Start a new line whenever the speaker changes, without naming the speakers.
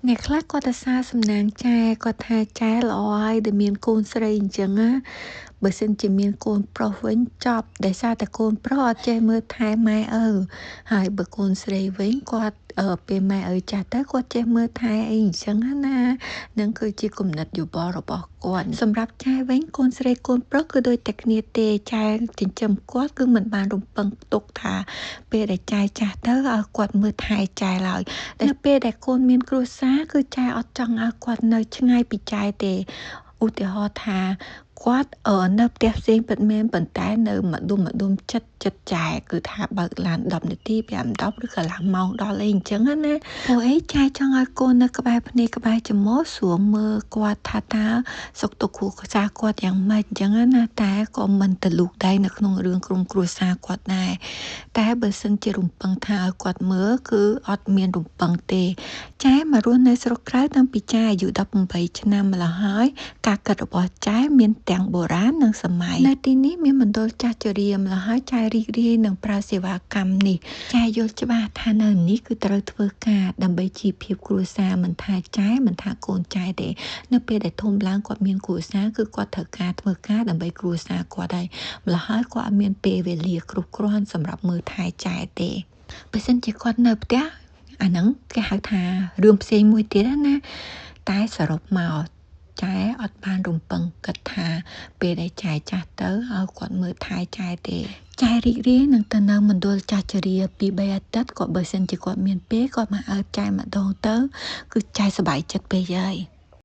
អ្នកខ្លះគាត់ទៅសារសំណាងចែគាត់ថាចែល្អហើយដែលមានកូនស្រីអញ្ចឹងណាបើសិនជាមានកូនប្រុសវិញចប់ដែលសារតែកូនប្រុសអត់ចេះមើលថែម៉ែឪហើយបើកូនស្រីវិញគាត់ពេលម៉ែឪចាស់ទៅគាត់ចេះមើលថែអីអញ្ចឹងណានឹងគឺជាគំនិតយោបល់របស់គាត់សម្រាប់ចែវិញកូនស្រីកូនប្រុសគឺដូចតែគ្នាទេចែចិញ្ចឹមគាត់គឺមិនបានរំពឹងទុកថាពេលដែលចែចាស់ទៅឲ្យគាត់មើលថែចែឡើយតែពេលដែលកូនមានគ្រួសារគឺចែអត់ចង់ឲ្យគាត់នៅឆ្ងាយពីចែទេឧទាហរណ៍ថាគាត់នៅផ្ទះផ្សេងពិតមែនប៉ុន្តែនៅម្ដុំចិត្តចែគឺថាបើកឡាន10នាទី5 10ឬកន្លះម៉ោងដល់អីអញ្ចឹងណាព្រោះអីចែចង់ឲ្យកូននៅក្បែរភ្នែកក្បែរច្រមុះស្រួលមើលគាត់ថាតើសុខទុក្ខគ្រួសារគាត់យ៉ាងម៉េចអញ្ចឹងណាតែក៏មិនទៅលូកដៃនៅក្នុងរឿងក្រុមគ្រួសារគាត់ដែរតែបើសិនជារំពឹងថាឲ្យគាត់មើលគឺអត់មានរំពឹងទេចែមករស់នៅស្រុកក្រៅតាំងពីចែអាយុ18ឆ្នាំម្ល៉េះហើយការគិតរបស់ចែមានទាំងបុរាណនិងសម័យនៅទីនេះមានមណ្ឌលចាស់ជរាម្ល៉េះហើយចែរីករាយនឹងប្រើសេវាកម្មនេះចែយល់ច្បាស់ថានៅនេះគឺត្រូវធ្វើការដើម្បីជីវភាពគ្រួសារមិនថាចែមិនថាកូនចែទេនៅពេលដែលធំឡើងគាត់មានគ្រួសារគឺគាត់ត្រូវការធ្វើការដើម្បីគ្រួសារគាត់ហើយម្ល៉េះហើយគាត់អត់មានពេលវេលាគ្រប់គ្រាន់សម្រាប់មើលថែចែទេបើសិនជាគាត់នៅផ្ទះអាហ្នឹងគេហៅថារឿងផ្សេងមួយទៀតណាតែសរុបមកចែអត់បានរំពឹងគិតថាពេលដែលចែចាស់ទៅឲ្យគាត់មើលថែចែទេចែរីករាយនឹងទៅនៅមណ្ឌលចាស់ជរាពី3អាទិត្យក៏បើសិនជាគាត់មានពេលគាត់មកអើចែម្ដងទៅគឺចែសប្បាយចិត្តពេកហើយ